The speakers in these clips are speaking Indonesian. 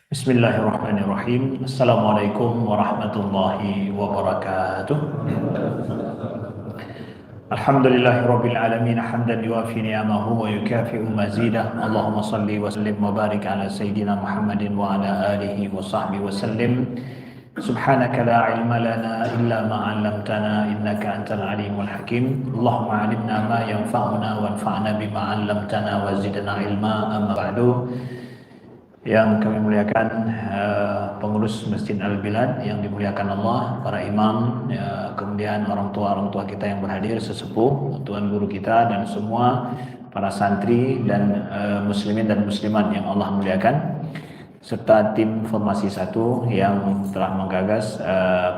Bismillahirrahmanirrahim. Assalamualaikum warahmatullahi wabarakatuh. Alhamdulillahirabbil alamin hamdan yuwafi ni'amahu wa yukafi'u mazidah. Allahumma salli wa sallim wa barik ala sayyidina Muhammadin wa ala alihi wa sahbihi wa sallim. Subhanaka la ilma lana illa ma 'allamtana innaka antal alimul hakim. Allahumma 'allimna ma yanfa'una wanfa'na bima 'allamtana wa zidna ilma. Amma ba'du. Yang kami muliakan pengurus Masjid Al-Bilad yang dimuliakan Allah, para imam, kemudian orang tua kita yang berhadir, sesepuh, tuan guru kita, dan semua para santri dan muslimin dan muslimat yang Allah muliakan, serta tim Formasi 1 yang telah menggagas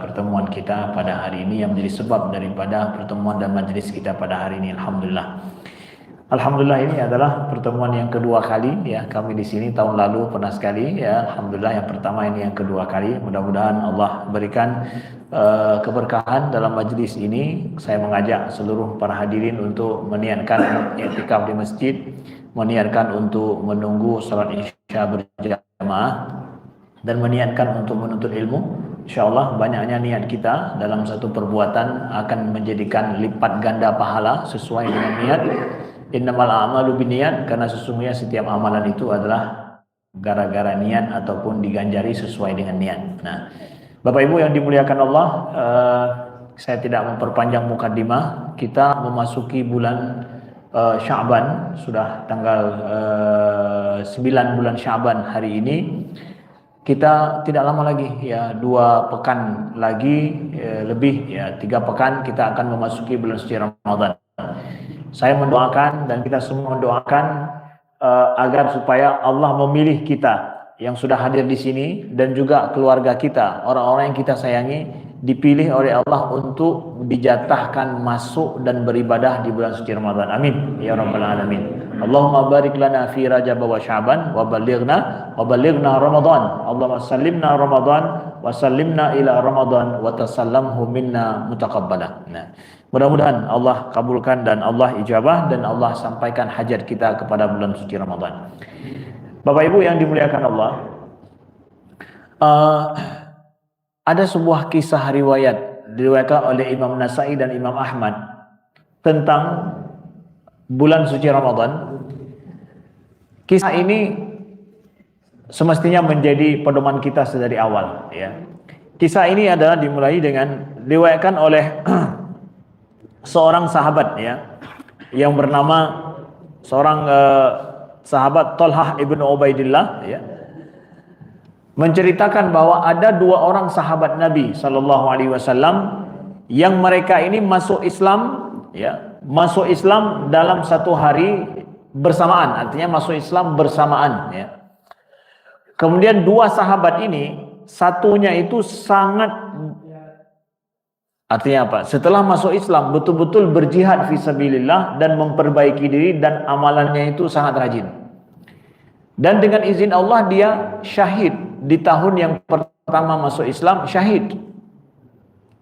pertemuan kita pada hari ini yang menjadi sebab daripada pertemuan dan majelis kita pada hari ini. Alhamdulillah, ini adalah pertemuan yang kedua kali ya kami di sini. Tahun lalu pernah sekali ya. Alhamdulillah, yang pertama, ini yang kedua kali. Mudah-mudahan Allah berikan keberkahan dalam majlis ini. Saya mengajak seluruh para hadirin untuk meniatkan i'tikaf di masjid, meniatkan untuk menunggu salat Isya berjamaah, dan meniatkan untuk menuntut ilmu. InsyaAllah banyaknya niat kita dalam satu perbuatan akan menjadikan lipat ganda pahala sesuai dengan niat. Innamal a'malu binniyat, karena sesungguhnya setiap amalan itu adalah gara-gara niat ataupun diganjari sesuai dengan niat. Nah, Bapak Ibu yang dimuliakan Allah, saya tidak memperpanjang mukadimah. Kita memasuki bulan Sya'ban, sudah tanggal 9 bulan Sya'ban hari ini. Kita tidak lama lagi ya, 2 pekan lagi lebih ya, 3 pekan kita akan memasuki bulan suci Ramadan. Saya mendoakan dan kita semua mendoakan agar supaya Allah memilih kita yang sudah hadir di sini dan juga keluarga kita, orang-orang yang kita sayangi, dipilih oleh Allah untuk dijatahkan masuk dan beribadah di bulan suci Ramadan. Amin ya rabbal alamin. Allahumma barik lana fi Rajab wa Sya'ban wa balighna Ramadan. Allahumma sallimna Ramadan wa sallimna ila Ramadan wa tasallamhu minna mutaqabbala. Nah, mudah-mudahan Allah kabulkan dan Allah ijabah dan Allah sampaikan hajat kita kepada bulan suci Ramadan. Bapak Ibu yang dimuliakan Allah, ada sebuah kisah riwayat diriwayatkan oleh Imam Nasai dan Imam Ahmad tentang bulan suci Ramadan. Kisah ini semestinya menjadi pedoman kita sedari awal ya. Kisah ini adalah dimulai dengan diriwayatkan oleh seorang sahabat ya, yang bernama seorang sahabat Thalhah ibnu Ubaidillah ya, menceritakan bahwa ada 2 orang sahabat Nabi sallallahu alaihi wasallam yang mereka ini masuk Islam ya, masuk Islam dalam satu hari bersamaan, artinya masuk Islam bersamaan ya. Kemudian 2 sahabat ini, satunya itu sangat, artinya apa? Setelah masuk Islam betul-betul berjihad fisabilillah dan memperbaiki diri, dan amalannya itu sangat rajin. Dan dengan izin Allah dia syahid di tahun yang pertama masuk Islam, syahid.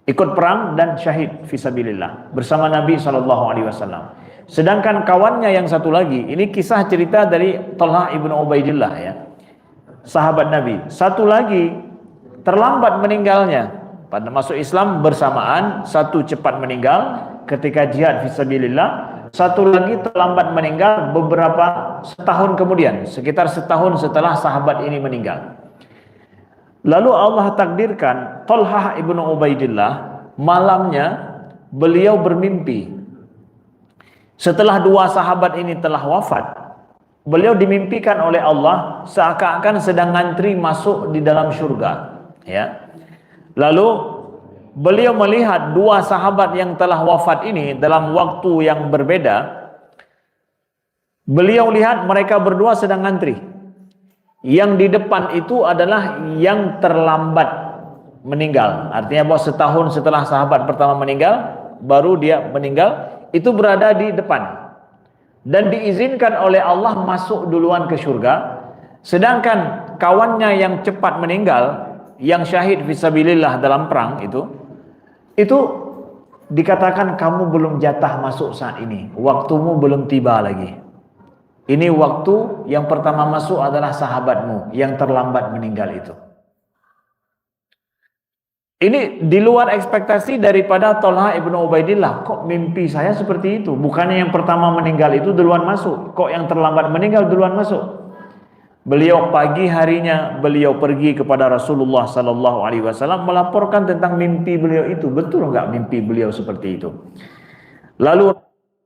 Ikut perang dan syahid fisabilillah bersama Nabi SAW. Sedangkan kawannya yang satu lagi, ini kisah cerita dari Thalhah ibnu Ubaidillah ya, sahabat Nabi. Satu lagi terlambat meninggalnya. Pada masuk Islam bersamaan, satu cepat meninggal ketika jihad fisabilillah, satu lagi terlambat meninggal beberapa setahun kemudian, sekitar setahun setelah sahabat ini meninggal. Lalu Allah takdirkan Thalhah ibnu Ubaidillah, malamnya beliau bermimpi. Setelah 2 sahabat ini telah wafat, beliau dimimpikan oleh Allah seakan-akan sedang ngantri masuk di dalam surga ya. Lalu beliau melihat 2 sahabat yang telah wafat ini dalam waktu yang berbeda. Beliau lihat mereka berdua sedang ngantri. Yang di depan itu adalah yang terlambat meninggal. Artinya bahwa setahun setelah sahabat pertama meninggal, baru dia meninggal, itu berada di depan. Dan diizinkan oleh Allah masuk duluan ke surga. Sedangkan kawannya yang cepat meninggal, yang syahid fisabilillah dalam perang itu dikatakan kamu belum jatah masuk saat ini, waktumu belum tiba lagi. Ini waktu yang pertama masuk adalah sahabatmu yang terlambat meninggal itu. Ini di luar ekspektasi daripada Thalha ibnu Ubaidillah. Kok mimpi saya seperti itu? Bukannya yang pertama meninggal itu duluan masuk. Kok yang terlambat meninggal duluan masuk? Beliau pagi harinya beliau pergi kepada Rasulullah sallallahu alaihi wasallam melaporkan tentang mimpi beliau itu. Betul enggak mimpi beliau seperti itu? Lalu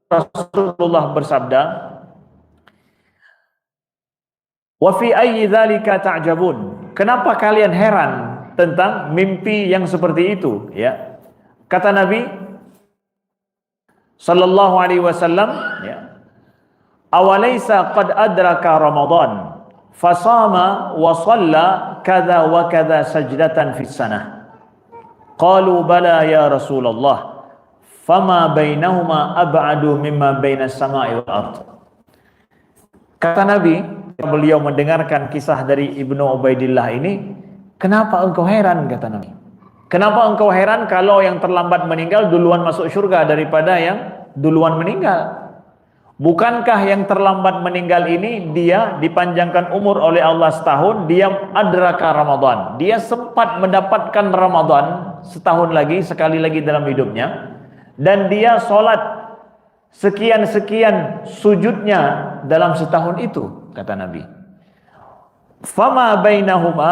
Rasulullah bersabda, "Wa fi ayyi dzalika ta'jabun?" Kenapa kalian heran tentang mimpi yang seperti itu, ya? Kata Nabi sallallahu alaihi wasallam, ya, "Awalaysa qad adraka Ramadan fasama wa shalla kadza wa kadza sajdatan fis sanah?" Qalu bala ya Rasulullah, fama bainahuma ab'adu mimma bainas sama'i wal ard. Kata Nabi, beliau mendengarkan kisah dari Ibnu Ubaidillah ini, kenapa engkau heran, kata Nabi. Kenapa engkau heran kalau yang terlambat meninggal duluan masuk surga daripada yang duluan meninggal? Bukankah yang terlambat meninggal ini dia dipanjangkan umur oleh Allah setahun, dia adraka Ramadan. Dia sempat mendapatkan Ramadan setahun lagi, sekali lagi dalam hidupnya. Dan dia sholat sekian-sekian sujudnya dalam setahun itu, kata Nabi. Fama bainahuma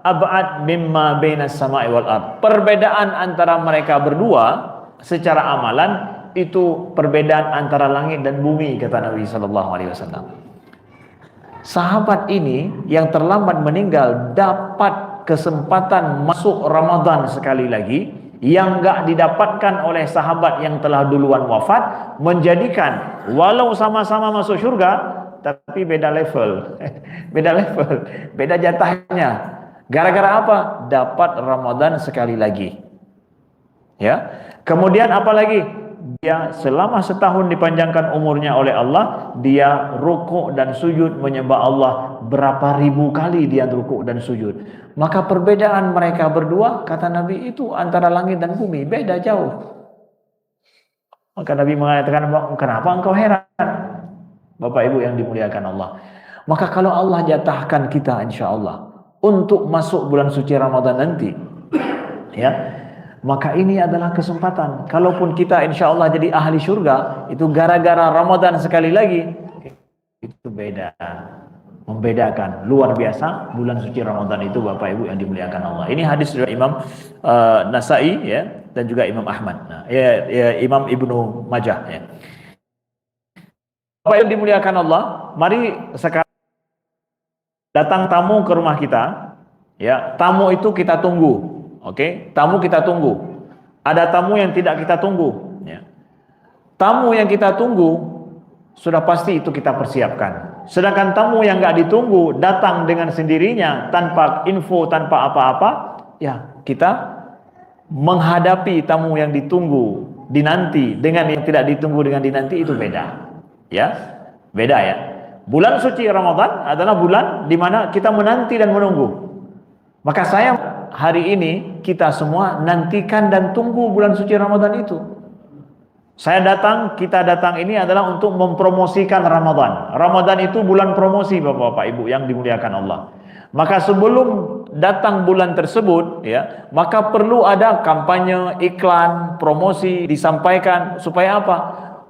ab'ad mimma bainas sama'i wal ard. Perbedaan antara mereka berdua secara amalan itu perbedaan antara langit dan bumi, kata Nabi sallallahu alaihi wasallam. Sahabat ini yang terlambat meninggal dapat kesempatan masuk Ramadan sekali lagi yang enggak didapatkan oleh sahabat yang telah duluan wafat, menjadikan walau sama-sama masuk surga tapi beda level. Beda level, beda jatahnya. Gara-gara apa? Dapat Ramadan sekali lagi. Ya. Kemudian apa lagi? Dia selama setahun dipanjangkan umurnya oleh Allah, dia rukuk dan sujud menyembah Allah berapa ribu kali dia rukuk dan sujud. Maka perbedaan mereka berdua, kata Nabi, itu antara langit dan bumi, beda jauh. Maka Nabi mengatakan, kenapa engkau heran? Bapak Ibu yang dimuliakan Allah. Maka kalau Allah jatahkan kita insya Allah untuk masuk bulan suci Ramadan nanti, ya, maka ini adalah kesempatan. Kalaupun kita insya Allah jadi ahli surga, itu gara-gara Ramadan sekali lagi, itu beda, membedakan luar biasa bulan suci Ramadan itu, Bapak Ibu yang dimuliakan Allah. Ini hadis dari Imam Nasai, ya, dan juga Imam Ahmad, Imam Ibnu Majah, ya. Bapak yang dimuliakan Allah, mari sekarang datang tamu ke rumah kita, ya. Tamu itu kita tunggu, oke? Tamu kita tunggu. Ada tamu yang tidak kita tunggu, ya. Tamu yang kita tunggu sudah pasti itu kita persiapkan. Sedangkan tamu yang nggak ditunggu datang dengan sendirinya tanpa info, tanpa apa-apa, ya kita menghadapi tamu yang ditunggu dinanti dengan yang tidak ditunggu dengan dinanti itu beda. Ya, beda, ya. Bulan suci Ramadan adalah bulan di mana kita menanti dan menunggu. Maka saya hari ini kita semua nantikan dan tunggu bulan suci Ramadan itu. Saya datang, kita datang ini adalah untuk mempromosikan Ramadan. Ramadan itu bulan promosi, Bapak-bapak Ibu yang dimuliakan Allah. Maka sebelum datang bulan tersebut, ya, maka perlu ada kampanye, iklan, promosi disampaikan supaya apa?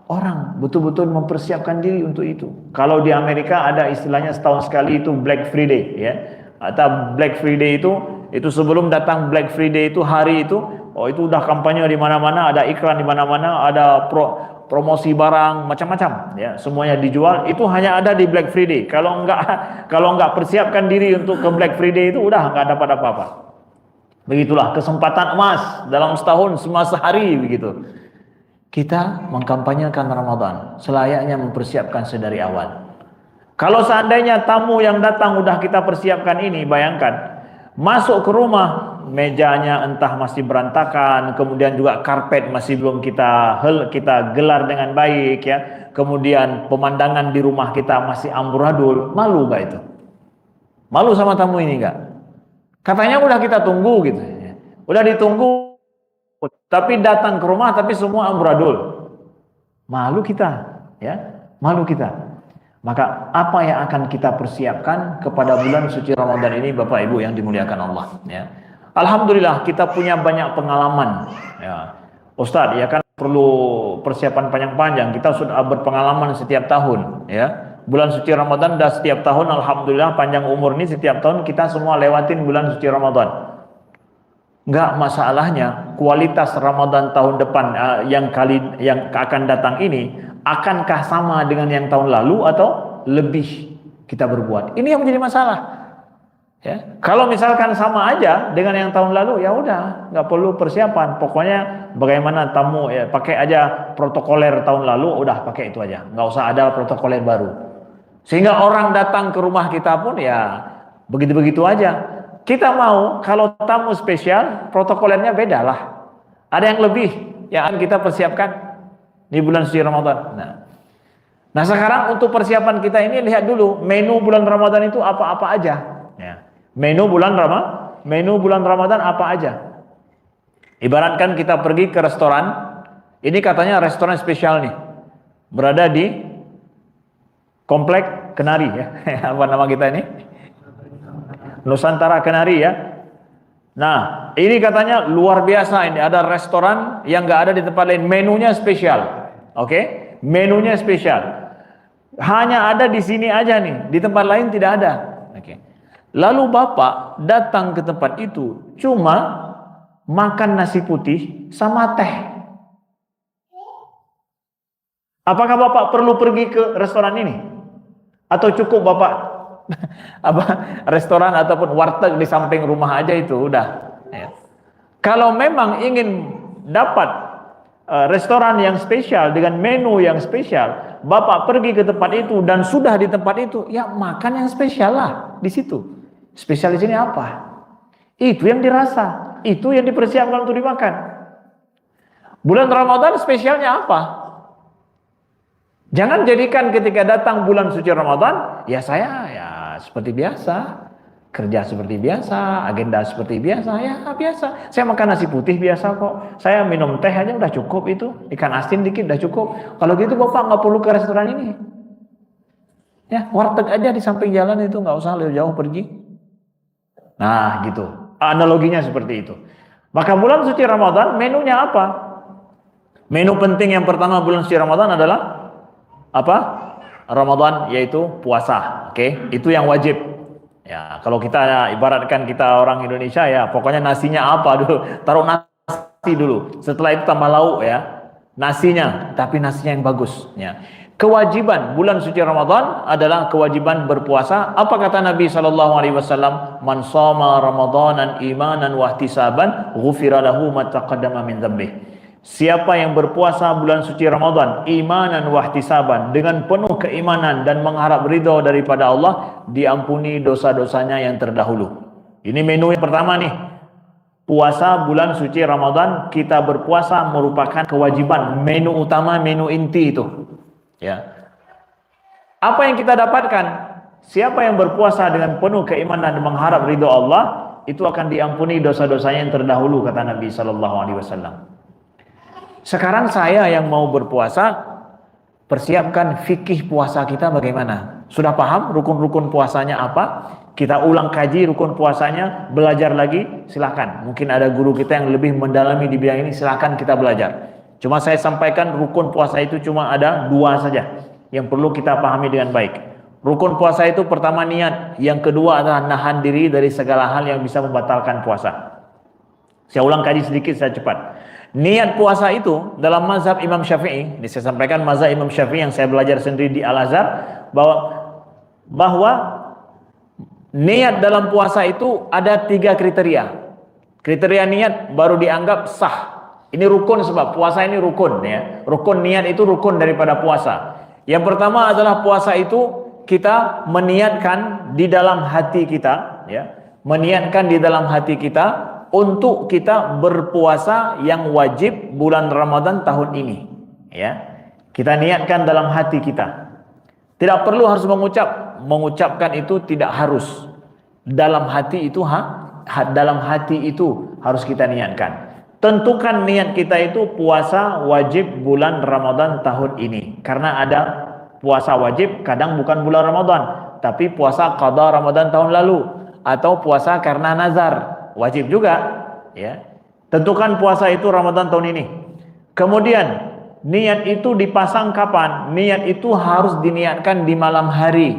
Orang betul-betul mempersiapkan diri untuk itu. Kalau di Amerika ada istilahnya setahun sekali itu Black Friday, ya. Atau Black Friday itu sebelum datang Black Friday itu hari itu, oh itu udah kampanye di mana-mana, ada iklan di mana-mana, ada promosi barang macam-macam, ya. Semuanya dijual, itu hanya ada di Black Friday. Kalau enggak persiapkan diri untuk ke Black Friday itu udah enggak dapat apa-apa. Begitulah kesempatan emas dalam setahun semasa hari begitu. Kita mengkampanyekan Ramadan, selayaknya mempersiapkan sedari awal. Kalau seandainya tamu yang datang udah kita persiapkan ini, bayangkan, masuk ke rumah, mejanya entah masih berantakan, kemudian juga karpet masih belum kita gelar dengan baik, ya. Kemudian pemandangan di rumah kita masih amburadul, malu gak itu? Malu sama tamu ini gak? Katanya udah kita tunggu gitu, ya. Udah ditunggu, tapi datang ke rumah tapi semua amburadul. Malu kita, ya, malu kita. Maka apa yang akan kita persiapkan kepada bulan suci Ramadan ini, Bapak Ibu yang dimuliakan Allah, ya. Alhamdulillah kita punya banyak pengalaman, ya. Ustadz, ya kan perlu persiapan panjang-panjang. Kita sudah berpengalaman setiap tahun, ya. Bulan suci Ramadan dah setiap tahun, alhamdulillah panjang umur ini setiap tahun kita semua lewatin bulan suci Ramadan. Enggak, masalahnya kualitas Ramadan tahun depan yang akan datang ini akankah sama dengan yang tahun lalu atau lebih kita berbuat? Ini yang menjadi masalah. Ya, kalau misalkan sama aja dengan yang tahun lalu, ya udah, nggak perlu persiapan. Pokoknya bagaimana tamu, ya pakai aja protokoler tahun lalu, udah pakai itu aja, nggak usah ada protokoler baru. Sehingga orang datang ke rumah kita pun ya begitu-begitu aja. Kita mau kalau tamu spesial, protokolernya beda lah. Ada yang lebih yang akan kita persiapkan di bulan suci Ramadan. Nah sekarang untuk persiapan kita ini lihat dulu menu bulan Ramadan itu apa-apa aja. Ya. Menu bulan Ramadan apa aja? Ibaratkan kita pergi ke restoran, ini katanya restoran spesial nih, berada di Komplek Kenari ya, apa nama kita ini? Nusantara Kenari ya. Nah, ini katanya luar biasa, ini ada restoran yang nggak ada di tempat lain, menunya spesial, oke? Menunya spesial, hanya ada di sini aja nih, di tempat lain tidak ada, oke? Lalu Bapak datang ke tempat itu cuma makan nasi putih sama teh. Apakah Bapak perlu pergi ke restoran ini? Atau cukup Bapak restoran ataupun warteg di samping rumah aja itu udah. Ya. Kalau memang ingin dapat restoran yang spesial dengan menu yang spesial, Bapak pergi ke tempat itu dan sudah di tempat itu, ya makan yang spesial lah di situ. Spesial di sini apa? Itu yang dirasa, itu yang dipersiapkan untuk dimakan. Bulan Ramadan spesialnya apa? Jangan jadikan ketika datang bulan suci Ramadan, ya saya ya seperti biasa, kerja seperti biasa, agenda seperti biasa, ya biasa. Saya makan nasi putih biasa kok. Saya minum teh aja udah cukup itu, ikan asin dikit udah cukup. Kalau gitu Bapak nggak perlu ke restoran ini. Ya, warteg aja di samping jalan itu, nggak usah jauh pergi. Nah, gitu. Analoginya seperti itu. Maka bulan suci Ramadan menunya apa? Menu penting yang pertama bulan suci Ramadan adalah apa? Ramadan, yaitu puasa. Oke, itu yang wajib. Ya, kalau kita ibaratkan kita orang Indonesia ya, pokoknya nasinya apa dulu, taruh nasi dulu. Setelah itu tambah lauk ya. Nasinya, tapi nasinya yang bagus ya. Kewajiban bulan suci Ramadan adalah kewajiban berpuasa. Apa kata Nabi SAW? Man shoma Ramadanan imanan wa ihtisaban ghufira lahu ma taqaddama min dzambih. Siapa yang berpuasa bulan suci Ramadan imanan wa ihtisaban, dengan penuh keimanan dan mengharap ridho daripada Allah, diampuni dosa-dosanya yang terdahulu. Ini menu yang pertama nih. Puasa bulan suci Ramadan, kita berpuasa merupakan kewajiban, menu utama, menu inti itu. Ya. Apa yang kita dapatkan? Siapa yang berpuasa dengan penuh keimanan dan mengharap ridho Allah, itu akan diampuni dosa-dosanya yang terdahulu, kata Nabi SAW. Sekarang saya yang mau berpuasa, persiapkan fikih puasa kita bagaimana? Sudah paham rukun-rukun puasanya apa? Kita ulang kaji rukun puasanya, belajar lagi, silakan. Mungkin ada guru kita yang lebih mendalami di bidang ini, silakan kita belajar. Cuma saya sampaikan rukun puasa itu cuma ada 2 saja yang perlu kita pahami dengan baik. Rukun puasa itu pertama niat, yang kedua adalah nahan diri dari segala hal yang bisa membatalkan puasa. Saya ulang kaji sedikit, saya cepat. Niat puasa itu dalam mazhab Imam Syafi'i, ini saya sampaikan mazhab Imam Syafi'i yang saya belajar sendiri di Al-Azhar, bahwa niat dalam puasa itu ada 3 kriteria. Kriteria niat baru dianggap sah. Ini rukun, sebab puasa ini rukun ya. Rukun niat itu rukun daripada puasa. Yang pertama adalah puasa itu kita meniatkan di dalam hati kita ya. Meniatkan di dalam hati kita untuk kita berpuasa yang wajib bulan Ramadan tahun ini ya. Kita niatkan dalam hati kita. Tidak perlu harus mengucapkan itu, tidak harus. Dalam hati itu dalam hati itu harus kita niatkan. Tentukan niat kita itu puasa wajib bulan Ramadan tahun ini, karena ada puasa wajib kadang bukan bulan Ramadan, tapi puasa qada Ramadan tahun lalu, atau puasa karena nazar, wajib juga, ya. Tentukan puasa itu Ramadan tahun ini. Kemudian niat itu dipasang kapan? Niat itu harus diniatkan di malam hari.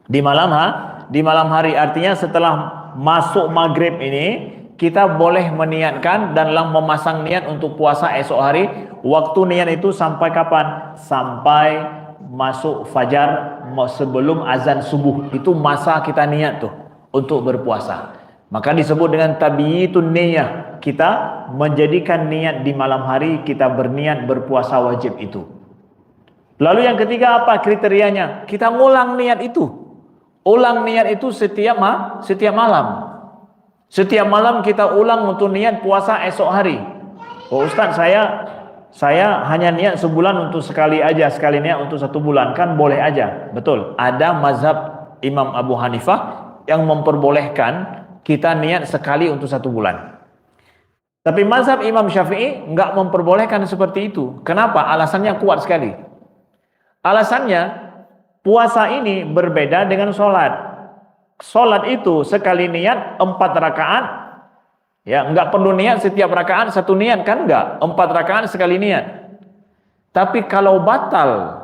Di malam hari, artinya setelah masuk maghrib ini kita boleh meniatkan dan memasang niat untuk puasa esok hari. Waktu niat itu sampai kapan? Sampai masuk fajar, sebelum azan subuh. Itu masa kita niat tuh untuk berpuasa. Maka disebut dengan tabiitun niyah. Kita menjadikan niat di malam hari, kita berniat berpuasa wajib itu. Lalu yang ketiga apa kriterianya? Kita ngulang niat itu. Ulang niat itu setiap malam. Setiap malam kita ulang untuk niat puasa esok hari. Oh Ustaz, saya hanya niat sebulan untuk sekali aja, sekali niat untuk 1 bulan, kan boleh aja. Betul. Ada mazhab Imam Abu Hanifah yang memperbolehkan kita niat sekali untuk 1 bulan. Tapi mazhab Imam Syafi'i enggak memperbolehkan seperti itu. Kenapa? Alasannya kuat sekali. Alasannya, puasa ini berbeda dengan sholat. Sholat itu sekali niat 4 rakaat. Ya, enggak perlu niat setiap rakaat 1 niat, kan enggak? 4 rakaat sekali niat. Tapi kalau batal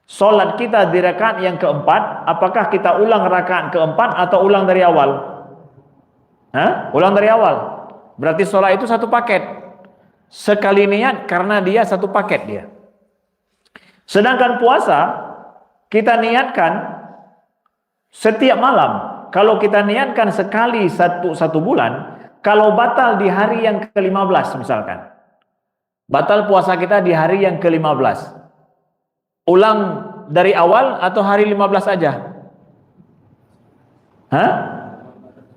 sholat kita di rakaat yang keempat, apakah kita ulang rakaat keempat atau ulang dari awal? Ulang dari awal. Berarti sholat itu 1 paket. Sekali niat karena dia 1 paket dia. Sedangkan puasa kita niatkan setiap malam. Kalau kita niatkan sekali satu bulan, kalau batal di hari yang ke-15 misalkan. Batal puasa kita di hari yang ke-15. Ulang dari awal atau hari 15 aja?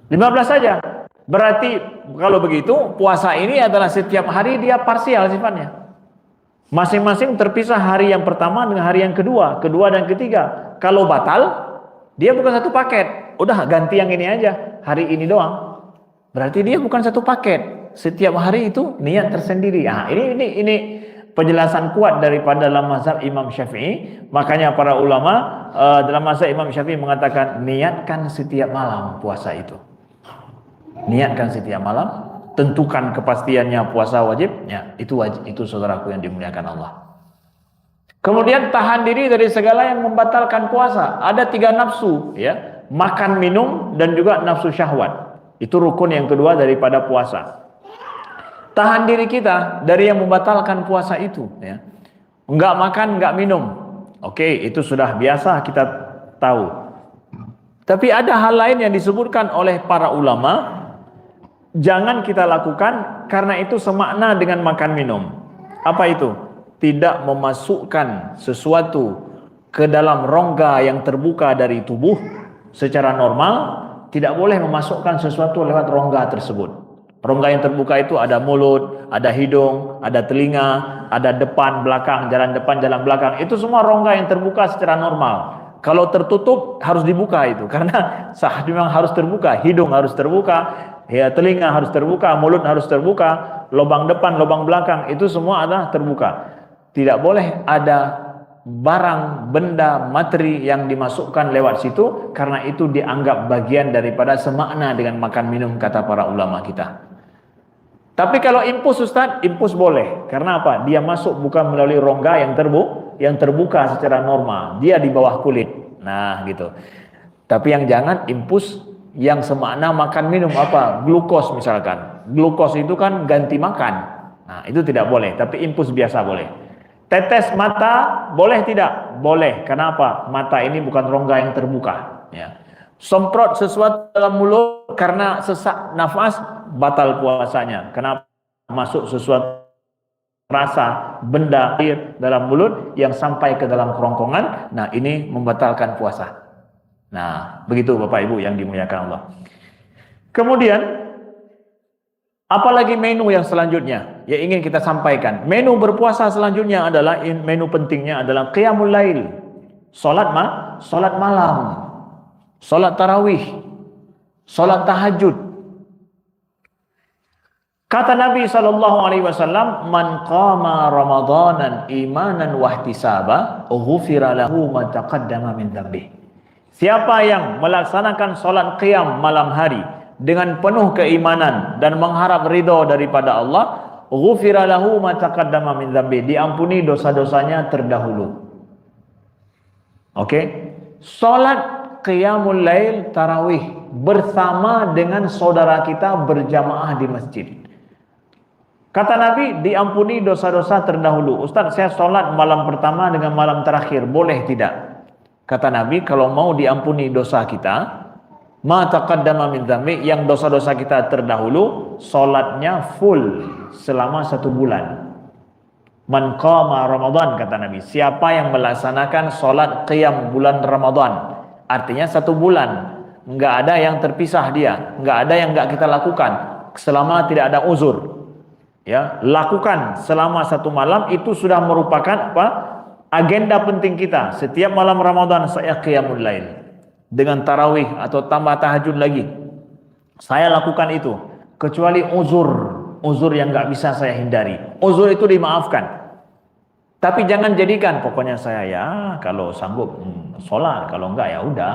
15 saja. Berarti kalau begitu puasa ini adalah setiap hari dia parsial sifatnya. Masing-masing terpisah hari yang pertama dengan hari yang kedua dan ketiga. Kalau batal, dia bukan 1 paket. Udah ganti yang ini aja, hari ini doang. Berarti dia bukan 1 paket. Setiap hari itu niat tersendiri. Ini penjelasan kuat daripada dalam mazhab Imam Syafi'i. Makanya para ulama dalam mazhab Imam Syafi'i mengatakan niatkan setiap malam puasa itu. Niatkan setiap malam, tentukan kepastiannya puasa wajib, ya, itu wajib, itu saudaraku yang dimuliakan Allah. Kemudian tahan diri dari segala yang membatalkan puasa. Ada 3 nafsu, ya, makan, minum, dan juga nafsu syahwat. Itu rukun yang kedua daripada puasa. Tahan diri kita dari yang membatalkan puasa itu, ya. Enggak makan, enggak minum. Oke, itu sudah biasa kita tahu. Tapi ada hal lain yang disebutkan oleh para ulama, jangan kita lakukan karena itu semakna dengan makan minum. Apa itu? Tidak memasukkan sesuatu ke dalam rongga yang terbuka dari tubuh secara normal. Tidak boleh memasukkan sesuatu lewat rongga tersebut. Rongga yang terbuka itu ada mulut, ada hidung, ada telinga, ada depan, belakang, jalan depan, jalan belakang. Itu semua rongga yang terbuka secara normal. Kalau tertutup harus dibuka itu, karena memang harus terbuka. Hidung harus terbuka, ya, telinga harus terbuka, mulut harus terbuka, lubang depan, lubang belakang, itu semua adalah terbuka. Tidak boleh ada barang, benda, materi yang dimasukkan lewat situ, karena itu dianggap bagian daripada semakna dengan makan minum, kata para ulama kita. Tapi kalau impus Ustaz, impus boleh. Karena apa? Dia masuk bukan melalui rongga yang terbuka secara normal. Dia di bawah kulit. Nah, gitu. Tapi yang jangan impus yang semakna makan minum, apa? Glukos misalkan. Glukos itu kan ganti makan. Nah, itu tidak boleh, tapi impus biasa boleh. Tetes mata boleh tidak? Boleh. Kenapa? Mata ini bukan rongga yang terbuka, ya. Semprot sesuatu dalam mulut karena sesak nafas, batal puasanya. Kenapa? Masuk sesuatu rasa, benda, air dalam mulut yang sampai ke dalam kerongkongan. Nah, ini membatalkan puasa. Nah, begitu Bapak Ibu yang dimuliakan Allah. Kemudian, apalagi menu yang selanjutnya yang ingin kita sampaikan. Menu berpuasa selanjutnya adalah, menu pentingnya adalah qiyamul lail. Salat malam. Salat tarawih. Salat tahajud. Kata Nabi SAW, "Man qama Ramadanan imanan wahtisaba, ghufira lahu ma taqaddama min dzambih." Siapa yang melaksanakan salat qiyam malam hari dengan penuh keimanan dan mengharap ridho daripada Allah, ghufira lahu ma taqaddama min dzambih, diampuni dosa-dosanya terdahulu. Oke? Salat qiyamul lail tarawih bersama dengan saudara kita berjamaah di masjid. Kata Nabi, diampuni dosa-dosa terdahulu. Ustaz, saya sholat malam pertama dengan malam terakhir, boleh tidak? Kata Nabi, kalau mau diampuni dosa kita, ma taqaddama min dzambi, yang dosa-dosa kita terdahulu, sholatnya full selama 1 bulan. Man qama Ramadan, kata Nabi, siapa yang melaksanakan sholat qiyam bulan Ramadan, artinya 1 bulan, nggak ada yang terpisah dia, nggak ada yang nggak kita lakukan selama tidak ada uzur. Ya, lakukan selama 1 malam, itu sudah merupakan apa? Agenda penting kita. Setiap malam Ramadan saya qiyamul lail dengan tarawih atau tambah tahajud lagi. Saya lakukan itu, kecuali uzur yang nggak bisa saya hindari. Uzur itu dimaafkan. Tapi jangan jadikan pokoknya saya ya kalau sanggup sholat, kalau enggak ya udah.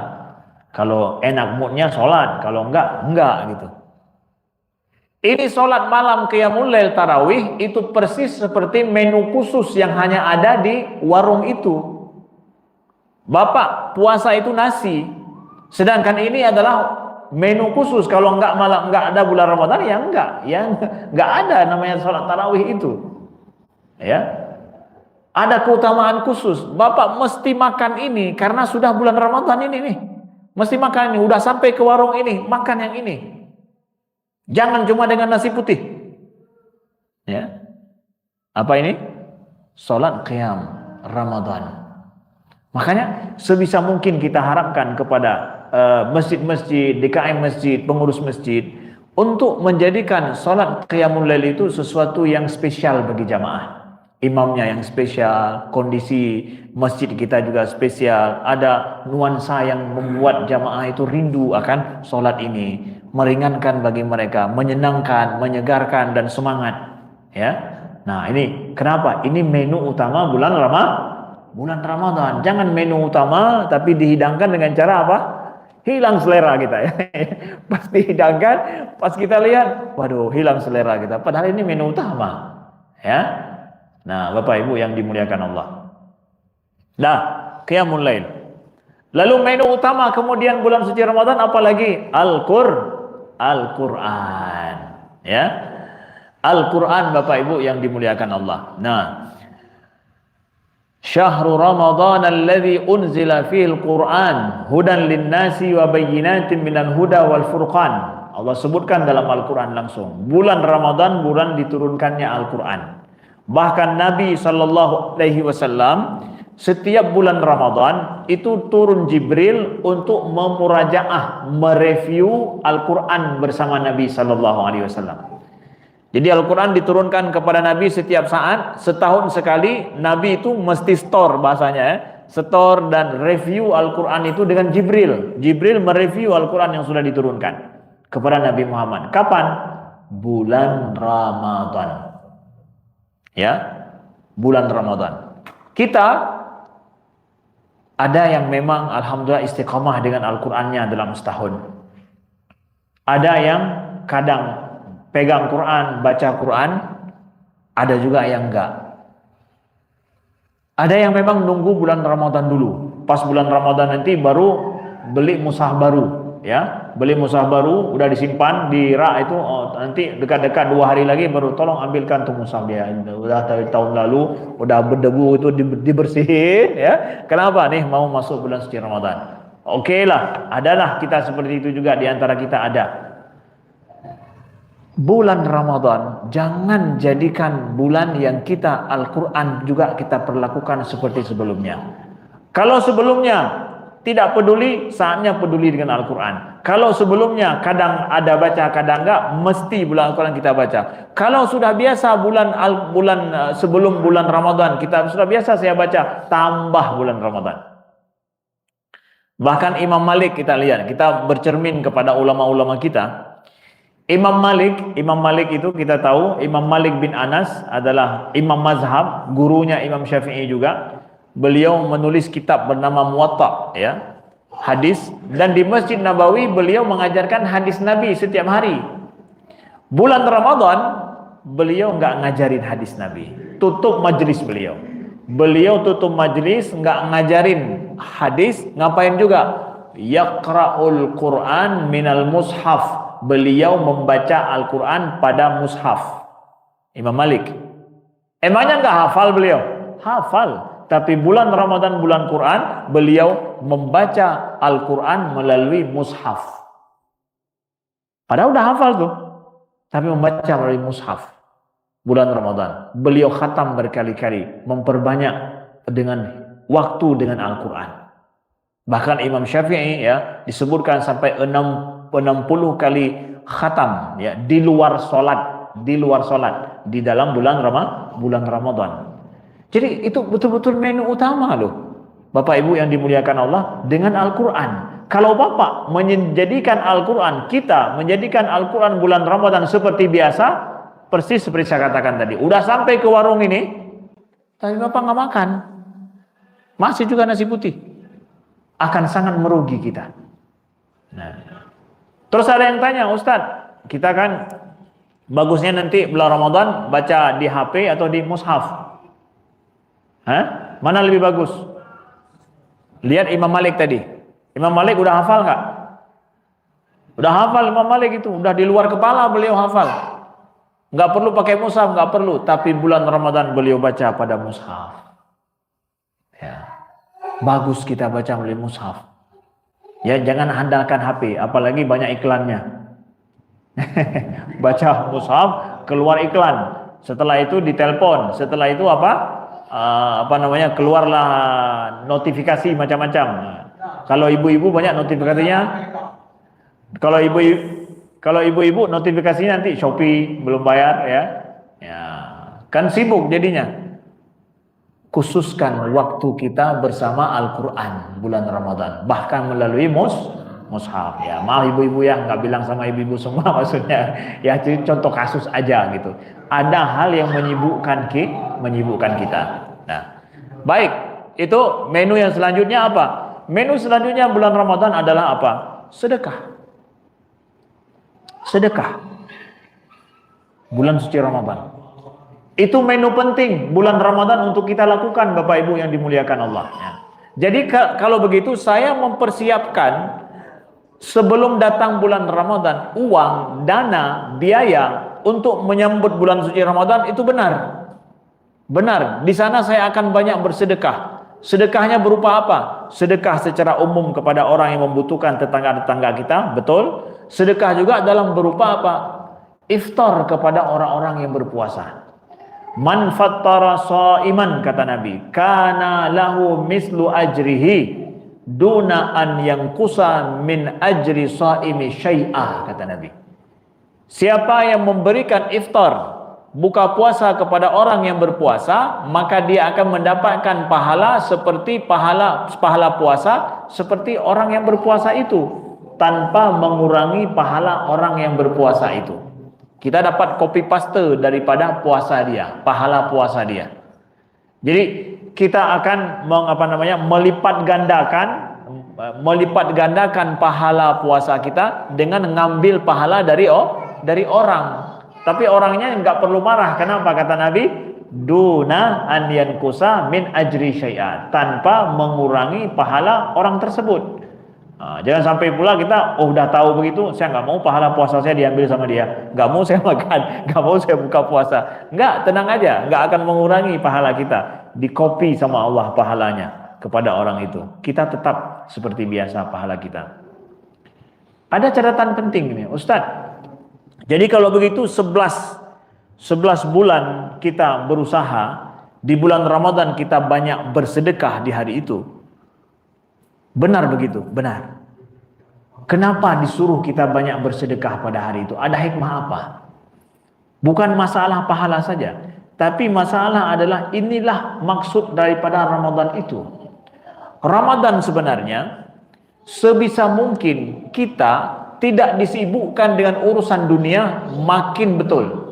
Kalau enak moodnya sholat, kalau enggak gitu. Ini sholat malam qiyamul lail tarawih itu persis seperti menu khusus yang hanya ada di warung itu. Bapak puasa itu nasi, sedangkan ini adalah menu khusus. Kalau enggak ada bulan Ramadan ya enggak ada namanya sholat tarawih itu. Ya, ada keutamaan khusus. Bapak mesti makan ini karena sudah bulan Ramadan ini nih, mesti makan ini. Udah sampai ke warung ini, makan yang ini. Jangan cuma dengan nasi putih. Ya. Apa ini? Salat qiyam Ramadan. Makanya sebisa mungkin kita harapkan kepada masjid-masjid, DKM masjid, pengurus masjid untuk menjadikan salat qiyamul lail itu sesuatu yang spesial bagi jamaah. Imamnya yang spesial, kondisi masjid kita juga spesial, ada nuansa yang membuat jamaah itu rindu akan salat ini, meringankan bagi mereka, menyenangkan, menyegarkan dan semangat. Ya, nah ini kenapa? Ini menu utama bulan Ramadan. Jangan menu utama tapi dihidangkan dengan cara apa? Hilang selera kita ya. Pas dihidangkan, pas kita lihat, waduh hilang selera kita. Padahal ini menu utama. Ya. Nah, Bapak Ibu yang dimuliakan Allah. Nah, qiyamul lail. Lalu menu utama kemudian bulan suci Ramadan apalagi? Al-Qur'an. Ya. Al-Qur'an Bapak Ibu yang dimuliakan Allah. Nah, Syahrul Ramadan alladzi unzila fihil Qur'an hudan lin-nasi wa bayyinatin minal huda wal furqan. Allah sebutkan dalam Al-Qur'an langsung. Bulan Ramadan bulan diturunkannya Al-Qur'an. Bahkan Nabi SAW setiap bulan Ramadan itu turun Jibril untuk memurajaah, mereview Al-Quran bersama Nabi SAW. Jadi Al-Quran diturunkan kepada Nabi setiap saat, setahun sekali. Nabi itu mesti store bahasanya ya, store dan review Al-Quran itu dengan Jibril. Jibril mereview Al-Quran yang sudah diturunkan kepada Nabi Muhammad. Kapan? Bulan Ramadan. Ya, bulan Ramadan. Kita ada yang memang alhamdulillah istiqamah dengan Al-Qur'annya dalam setahun. Ada yang kadang pegang Quran, baca Quran, ada juga yang enggak. Ada yang memang nunggu bulan Ramadan dulu. Pas bulan Ramadan nanti baru beli mushaf baru. Ya, beli mushaf baru udah disimpan di rak itu, nanti dekat-dekat 2 hari lagi baru tolong ambilkan tuh mushaf dia. Udah dari tahun lalu udah berdebu itu dibersihin ya. Kenapa nih mau masuk bulan suci Ramadan? Oke lah, adalah kita seperti itu juga di antara kita ada. Bulan Ramadan jangan jadikan bulan yang kita Al-Qur'an juga kita perlakukan seperti sebelumnya. Kalau sebelumnya tidak peduli, saatnya peduli dengan Al-Quran. Kalau sebelumnya kadang ada baca, kadang enggak, mesti bulan Al-Quran kita baca. Kalau sudah biasa sebelum bulan Ramadan, kita sudah biasa saya baca, tambah bulan Ramadan. Bahkan Imam Malik kita lihat, kita bercermin kepada ulama-ulama kita. Imam Malik itu kita tahu, Imam Malik bin Anas adalah imam mazhab, gurunya Imam Syafi'i juga. Beliau menulis kitab bernama Muwatta, ya, hadis, dan di Masjid Nabawi beliau mengajarkan hadis Nabi setiap hari. Bulan Ramadan beliau nggak ngajarin hadis Nabi, tutup majelis beliau. Beliau tutup majelis, nggak ngajarin hadis, ngapain juga? Yaqra'ul Quran minal mushaf. Beliau membaca Al-Quran pada mushaf. Imam Malik. Emangnya nggak hafal beliau? Hafal. Tapi bulan Ramadan, bulan Quran, beliau membaca Al-Quran melalui mushaf. Padahal udah hafal tuh. Tapi membaca melalui mushaf. Bulan Ramadan. Beliau khatam berkali-kali. Memperbanyak dengan waktu dengan Al-Quran. Bahkan Imam Syafi'i, ya, disebutkan sampai 60 kali khatam, ya, di luar sholat di dalam bulan Ramadan. Jadi itu betul-betul menu utama loh, Bapak Ibu yang dimuliakan Allah, dengan Al-Quran. Kalau Bapak menjadikan Al-Quran, kita menjadikan Al-Quran bulan Ramadan seperti biasa, persis seperti saya katakan tadi, udah sampai ke warung ini, tapi Bapak nggak makan, masih juga nasi putih, akan sangat merugi kita. Nah, terus ada yang tanya, Ustadz, kita kan bagusnya nanti bulan Ramadan baca di HP atau di mushaf? Mana lebih bagus? Lihat Imam Malik tadi. Imam Malik udah hafal nggak? Udah hafal Imam Malik itu, udah di luar kepala beliau hafal. Nggak perlu pakai mushaf, nggak perlu. Tapi bulan Ramadan beliau baca pada mushaf. Ya. Bagus kita baca melalui mushaf. Ya, jangan andalkan HP, apalagi banyak iklannya. Baca mushaf, keluar iklan. Setelah itu ditelepon, setelah itu keluarlah notifikasi macam-macam. Kalau ibu-ibu banyak notifikasinya. Kalau ibu-ibu notifikasinya nanti Shopee belum bayar, ya. Ya, kan sibuk jadinya. Khususkan waktu kita bersama Al-Quran bulan Ramadan, bahkan melalui mushaf. Ya, maaf ibu-ibu ya, nggak bilang sama ibu-ibu semua maksudnya. Ya, jadi contoh kasus aja gitu. Ada hal yang menyibukkan kita. Nah, baik, itu menu yang selanjutnya apa? Menu selanjutnya bulan Ramadan adalah apa? Sedekah. Sedekah. Bulan suci Ramadan. Itu menu penting bulan Ramadan untuk kita lakukan, Bapak Ibu yang dimuliakan Allah. Ya. Jadi kalau begitu saya mempersiapkan sebelum datang bulan Ramadan uang, dana, biaya untuk menyambut bulan suci Ramadan itu benar. Benar, di sana saya akan banyak bersedekah. Sedekahnya berupa apa? Sedekah secara umum kepada orang yang membutuhkan, tetangga-tetangga kita, betul. Sedekah juga dalam berupa apa? Iftar kepada orang-orang yang berpuasa. Man fattara shaiman, kata Nabi, kana lahu mislu ajrihi duna an yanqusa min ajri shaimi syai'ah, kata Nabi. Siapa yang memberikan iftar, buka puasa kepada orang yang berpuasa, maka dia akan mendapatkan pahala seperti pahala puasa seperti orang yang berpuasa itu, tanpa mengurangi pahala orang yang berpuasa itu. Kita dapat copy paste daripada puasa dia, pahala puasa dia. Jadi kita akan melipat gandakan pahala puasa kita dengan mengambil pahala dari orang. Tapi orangnya nggak perlu marah. Kenapa? Kata Nabi, duna an yankusa min ajri syai'a, tanpa mengurangi pahala orang tersebut. Jangan sampai pula kita udah tahu begitu, saya nggak mau pahala puasa saya diambil sama dia, nggak mau saya makan, nggak mau saya buka puasa. Nggak, tenang aja, nggak akan mengurangi pahala kita, dikopi sama Allah pahalanya kepada orang itu. Kita tetap seperti biasa pahala kita. Ada catatan penting ini, Ustadz. Jadi kalau begitu 11 bulan kita berusaha, di bulan Ramadan kita banyak bersedekah di hari itu. Benar begitu? Benar. Kenapa disuruh kita banyak bersedekah pada hari itu? Ada hikmah apa? Bukan masalah pahala saja, tapi masalah adalah inilah maksud daripada Ramadan itu. Ramadan sebenarnya sebisa mungkin kita tidak disibukkan dengan urusan dunia, makin betul.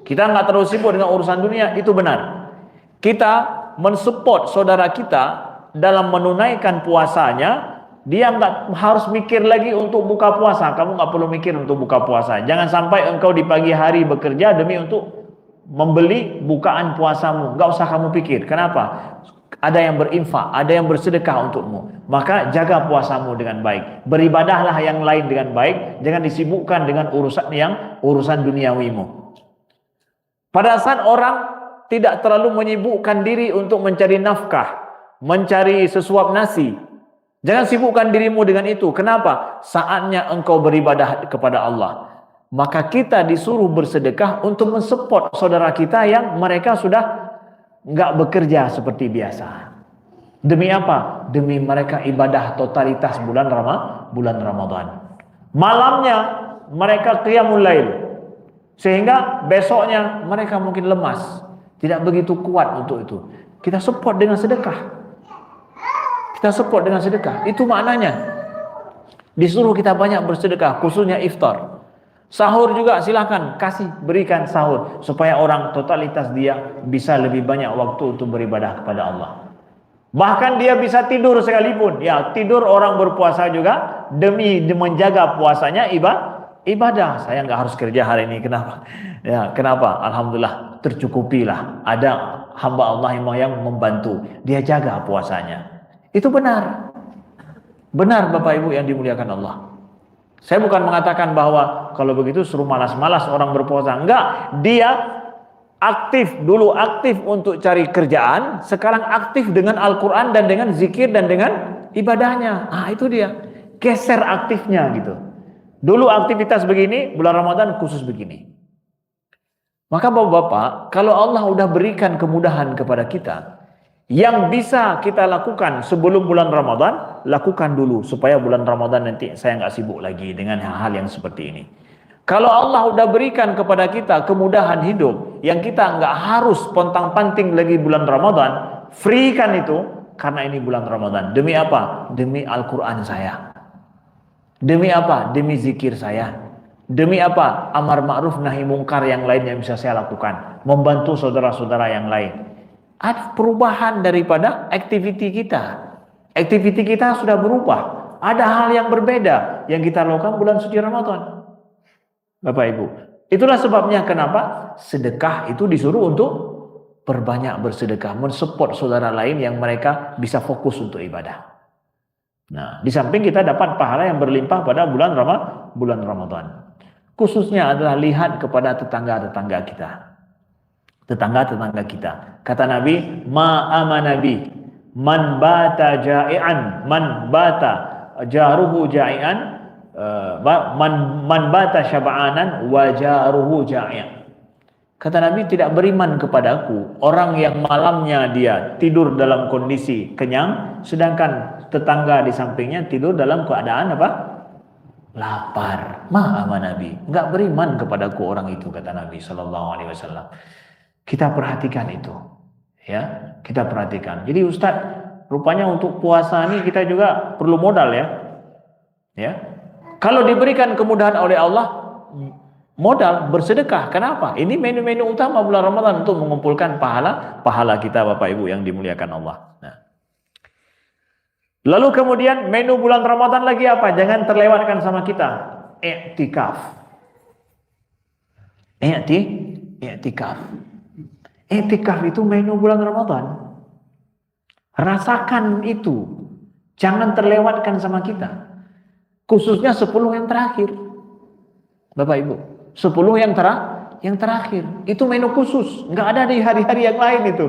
Kita nggak terlalu sibuk dengan urusan dunia, itu benar. Kita mensupport saudara kita dalam menunaikan puasanya, dia nggak harus mikir lagi untuk buka puasa. Kamu nggak perlu mikir untuk buka puasa. Jangan sampai engkau di pagi hari bekerja demi untuk membeli bukaan puasamu. Nggak usah kamu pikir. Kenapa? Ada yang berinfak, ada yang bersedekah untukmu. Maka jaga puasamu dengan baik. Beribadahlah yang lain dengan baik. Jangan disibukkan dengan urusan duniawimu. Pada saat orang tidak terlalu menyibukkan diri untuk mencari nafkah, mencari sesuap nasi, jangan sibukkan dirimu dengan itu. Kenapa? Saatnya engkau beribadah kepada Allah. Maka kita disuruh bersedekah untuk mensupport saudara kita yang mereka sudah nggak bekerja seperti biasa. Demi apa? Demi mereka ibadah totalitas bulan Ramadan. Malamnya mereka qiyamul lail, sehingga besoknya mereka mungkin lemas, tidak begitu kuat untuk itu. Kita support dengan sedekah. Itu maknanya. Disuruh kita banyak bersedekah, khususnya iftar. Sahur juga silahkan berikan sahur supaya orang totalitas dia bisa lebih banyak waktu untuk beribadah kepada Allah. Bahkan dia bisa tidur sekalipun. Ya, tidur orang berpuasa juga demi menjaga puasanya ibadah. Saya nggak harus kerja hari ini. Kenapa? Ya, kenapa? Alhamdulillah tercukupilah. Ada hamba Allah yang membantu. Dia jaga puasanya. Itu benar. Benar Bapak Ibu yang dimuliakan Allah. Saya bukan mengatakan bahwa kalau begitu suruh malas-malas orang berpuasa. Enggak, dia dulu aktif untuk cari kerjaan, sekarang aktif dengan Al-Quran dan dengan zikir dan dengan ibadahnya. Itu dia, geser aktifnya gitu. Dulu aktivitas begini, bulan Ramadan khusus begini. Maka Bapak-bapak, kalau Allah udah berikan kemudahan kepada kita, yang bisa kita lakukan sebelum bulan Ramadan, lakukan dulu supaya bulan Ramadan nanti saya nggak sibuk lagi dengan hal-hal yang seperti ini. Kalau Allah udah berikan kepada kita kemudahan hidup yang kita nggak harus pontang-panting lagi bulan Ramadan, free kan itu karena ini bulan Ramadan. Demi apa? Demi Al-Quran saya. Demi apa? Demi zikir saya. Demi apa? Amar ma'ruf nahi mungkar yang lain yang bisa saya lakukan. Membantu saudara-saudara yang lain. Ada perubahan daripada aktiviti kita. Aktiviti kita sudah berubah. Ada hal yang berbeda yang kita lakukan bulan suci Ramadan. Bapak Ibu, itulah sebabnya kenapa sedekah itu disuruh untuk perbanyak bersedekah, mensupport saudara lain yang mereka bisa fokus untuk ibadah. Nah, di samping kita dapat pahala yang berlimpah pada bulan Ramadan. Khususnya adalah lihat kepada tetangga-tetangga kita. Tetangga-tetangga kita. Kata Nabi, ma'amanabi man bata ja'ian, man bata jaruhu ja'ian, man bata syab'anan wa jaruhu ja'ian. Kata Nabi, tidak beriman kepadaku orang yang malamnya dia tidur dalam kondisi kenyang, sedangkan tetangga di sampingnya tidur dalam keadaan apa? Lapar. Ma'amanabi, enggak beriman kepadaku orang itu, kata Nabi SAW. Kita perhatikan itu, ya, kita perhatikan. Jadi Ustadz, rupanya untuk puasa ini kita juga perlu modal ya. Kalau diberikan kemudahan oleh Allah, modal bersedekah. Kenapa? Ini menu-menu utama bulan Ramadan untuk mengumpulkan pahala kita, Bapak Ibu yang dimuliakan Allah. Nah. Lalu kemudian menu bulan Ramadan lagi apa? Jangan terlewatkan sama kita. I'tikaf. I'tikaf itu menu bulan Ramadan. Rasakan itu. Jangan terlewatkan sama kita. Khususnya 10 yang terakhir. Bapak Ibu, 10 yang terakhir. Itu menu khusus. Nggak ada di hari-hari yang lain itu.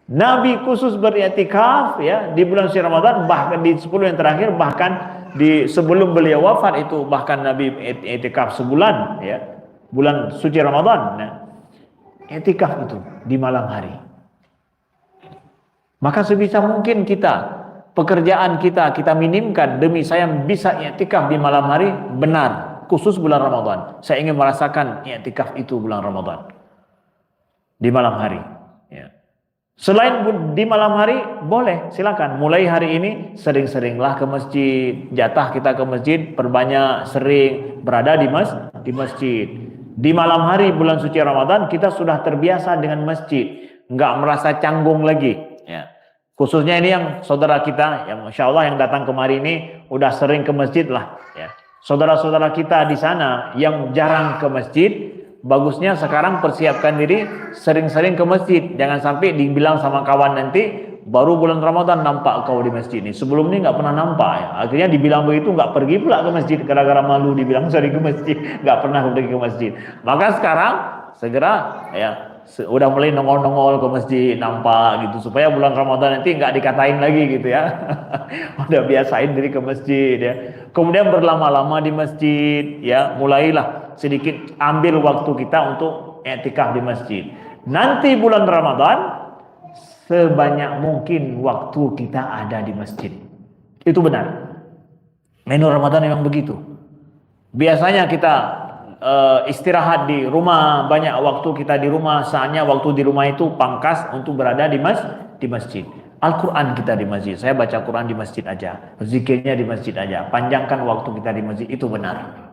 Nabi khusus beriktikaf ya di bulan suci Ramadan, bahkan di 10 yang terakhir, bahkan di sebelum beliau wafat itu bahkan Nabi iktikaf sebulan ya. Bulan suci Ramadan. Nah, i'tikaf itu di malam hari. Maka sebisa mungkin pekerjaan kita minimkan demi saya bisa i'tikaf di malam hari, benar, khusus bulan Ramadan. Saya ingin merasakan i'tikaf itu bulan Ramadan. Di malam hari, ya. Selain di malam hari, boleh, silakan. Mulai hari ini sering-seringlah ke masjid. Jatah kita ke masjid, perbanyak sering berada di masjid. Di malam hari bulan suci Ramadan kita sudah terbiasa dengan masjid, nggak merasa canggung lagi. Ya. Khususnya ini yang saudara kita, yang Masya Allah yang datang kemari ini udah sering ke masjid lah. Ya. Saudara-saudara kita di sana yang jarang ke masjid, bagusnya sekarang persiapkan diri sering-sering ke masjid. Jangan sampai dibilang sama kawan nanti baru bulan Ramadan nampak kau di masjid ini. Sebelum ini nggak pernah nampak ya. Akhirnya dibilang begitu nggak pergi pula ke masjid gara-gara malu dibilang sering ke masjid, nggak pernah pergi ke masjid. Maka sekarang segera ya udah mulai nongol-nongol ke masjid nampak gitu supaya bulan Ramadan nanti nggak dikatain lagi gitu ya. Udah biasain diri ke masjid ya. Kemudian berlama-lama di masjid ya, mulailah sedikit ambil waktu kita untuk i'tikaf di masjid. Nanti bulan Ramadan sebanyak mungkin waktu kita ada di masjid. Itu benar. Menu Ramadan memang begitu. Biasanya kita istirahat di rumah, banyak waktu kita di rumah, saatnya waktu di rumah itu pangkas untuk berada di masjid. Al-Quran kita di masjid, saya baca Quran di masjid aja, zikirnya di masjid aja, panjangkan waktu kita di masjid, itu benar.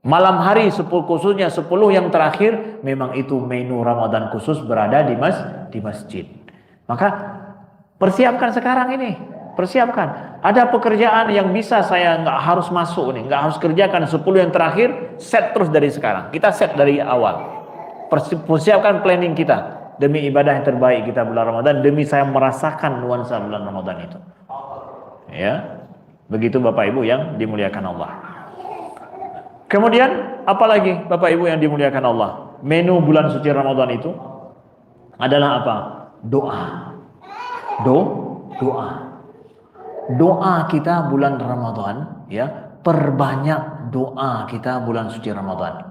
Malam hari khususnya 10 yang terakhir, memang itu menu Ramadan khusus berada di masjid. Maka persiapkan sekarang ini, persiapkan. Ada pekerjaan yang bisa saya nggak harus masuk nih, nggak harus kerjakan 10 yang terakhir, set terus dari sekarang. Kita set dari awal. Persiapkan planning kita demi ibadah yang terbaik kita bulan Ramadan, demi saya merasakan nuansa bulan Ramadan itu. Ya, begitu Bapak Ibu yang dimuliakan Allah. Kemudian apalagi Bapak Ibu yang dimuliakan Allah? Menu bulan suci Ramadan itu adalah apa? Doa. Doa. Doa kita bulan Ramadan ya, perbanyak doa kita bulan suci Ramadan.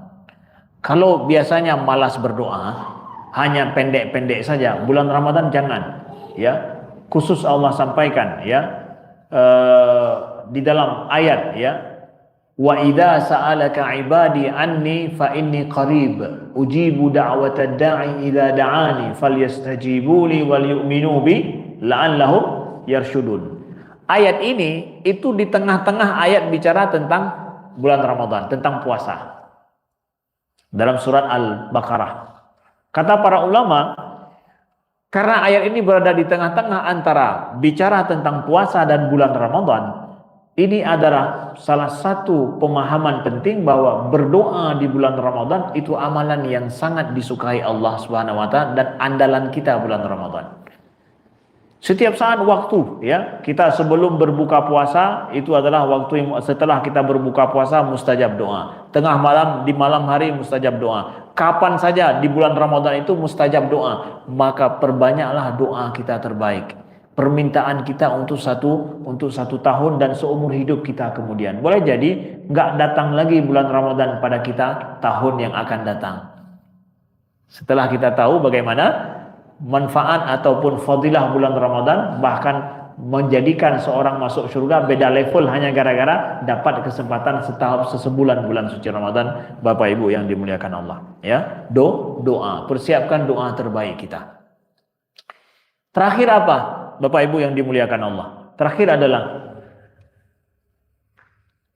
Kalau biasanya malas berdoa, hanya pendek-pendek saja, bulan Ramadan jangan ya. Khusus Allah sampaikan ya di dalam ayat ya, wa idza sa'alaka ibadi anni fa inni qarib ujibu da'watad da'i idza da'ani falyastajibu li wal yu'minu bi la'allahum yarshudun. Ayat ini itu di tengah-tengah ayat bicara tentang bulan Ramadan, tentang puasa. Dalam surat Al-Baqarah. Kata para ulama, karena ayat ini berada di tengah-tengah antara bicara tentang puasa dan bulan Ramadan, ini adalah salah satu pemahaman penting bahwa berdoa di bulan Ramadan itu amalan yang sangat disukai Allah Subhanahu wa taala dan andalan kita bulan Ramadan. Setiap saat waktu ya, kita sebelum berbuka puasa itu adalah waktu yang, setelah kita berbuka puasa mustajab doa. Tengah malam, di malam hari mustajab doa. Kapan saja di bulan Ramadan itu mustajab doa. Maka perbanyaklah doa kita terbaik. Permintaan kita untuk satu tahun dan seumur hidup kita kemudian. Boleh jadi nggak datang lagi bulan Ramadan pada kita tahun yang akan datang. Setelah kita tahu bagaimana manfaat ataupun fadilah bulan Ramadan, bahkan menjadikan seorang masuk surga beda level hanya gara-gara dapat kesempatan sebulan bulan suci Ramadan. Bapak Ibu yang dimuliakan Allah ya, doa, persiapkan doa terbaik kita. Terakhir apa Bapak Ibu yang dimuliakan Allah? Terakhir adalah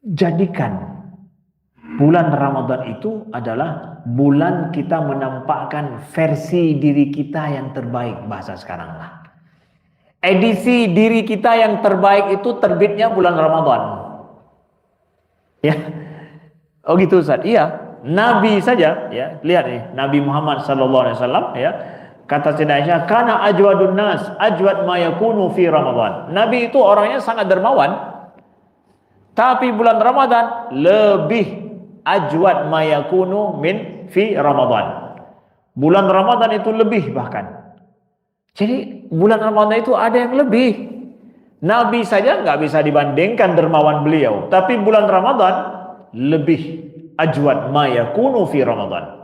jadikan bulan Ramadan itu adalah bulan kita menampakkan versi diri kita yang terbaik, bahasa sekarang lah. Edisi diri kita yang terbaik itu terbitnya bulan Ramadan. Ya. Oh gitu Ustaz. Iya, Nabi saja ya, lihat nih, Nabi Muhammad sallallahu alaihi wasallam ya. Kata Sayyidah Aisyah, "Kana ajwadun nas, ajwad ma yakunu fi Ramadan." Nabi itu orangnya sangat dermawan. Tapi bulan Ramadan lebih ajwad ma yakunu min fi Ramadan. Bulan Ramadan itu lebih bahkan. Jadi bulan Ramadan itu ada yang lebih. Nabi saja nggak bisa dibandingkan dermawan beliau, tapi bulan Ramadan lebih ajwad ma yakunu fi Ramadan.